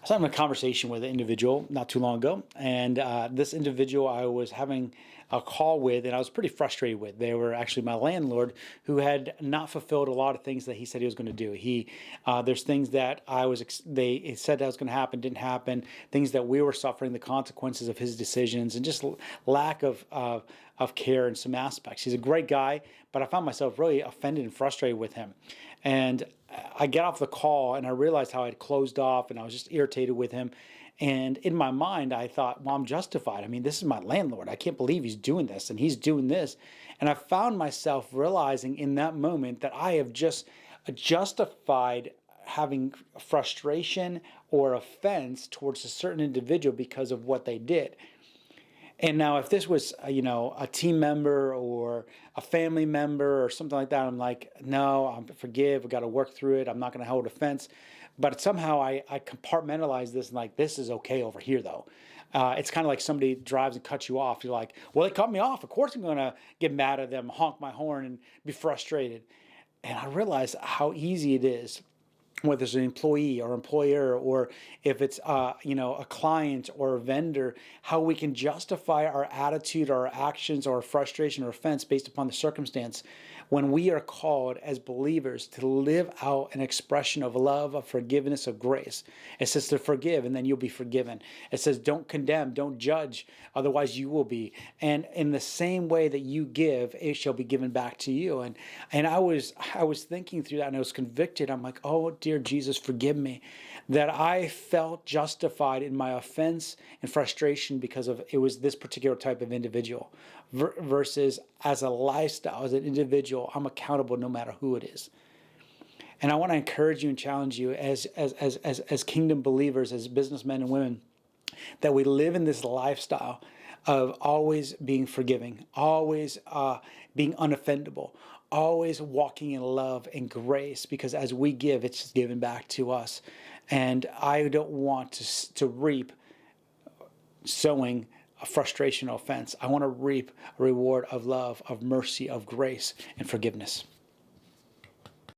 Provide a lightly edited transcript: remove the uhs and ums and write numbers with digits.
was having a conversation with an individual not too long ago, and this individual I was having a call with, and I was pretty frustrated with. They were actually my landlord, who had not fulfilled a lot of things that he said he was going to do. There's things that they said that was going to happen, didn't happen. Things that we were suffering the consequences of his decisions, and just lack of care in some aspects. He's a great guy, but I found myself really offended and frustrated with him. And I get off the call and I realized how I'd closed off and I was just irritated with him. And in my mind, I thought, well, I'm justified. I mean, this is my landlord. I can't believe he's doing this and he's doing this. And I found myself realizing in that moment that I have just justified having frustration or offense towards a certain individual because of what they did. And now, if this was, a team member or a family member or something like that, I'm like, no, I'm forgive. We got to work through it. I'm not going to hold offense. But somehow I compartmentalize this and like, this is okay over here, though. It's kind of like somebody drives and cuts you off. You're like, well, they cut me off. Of course I'm going to get mad at them, honk my horn, and be frustrated. And I realize how easy it is, whether it's an employee or employer, or if it's a client or a vendor, how we can justify our attitude, our actions, or frustration or offense based upon the circumstance, when we are called as believers to live out an expression of love, of forgiveness, of grace. It says to forgive, and then you'll be forgiven. It says don't condemn, don't judge, otherwise you will be. And in the same way that you give, it shall be given back to you. And I was thinking through that, and I was convicted. I'm like, oh dear Jesus, forgive me, that I felt justified in my offense and frustration because of it was this particular type of individual, versus as a lifestyle, as an individual, I'm accountable no matter who it is. And I want to encourage you and challenge you as kingdom believers, as businessmen and women, that we live in this lifestyle of always being forgiving, always being unoffendable, always walking in love and grace, because as we give, it's given back to us. And I don't want to reap sowing a frustration or offense. I want to reap a reward of love, of mercy, of grace, and forgiveness.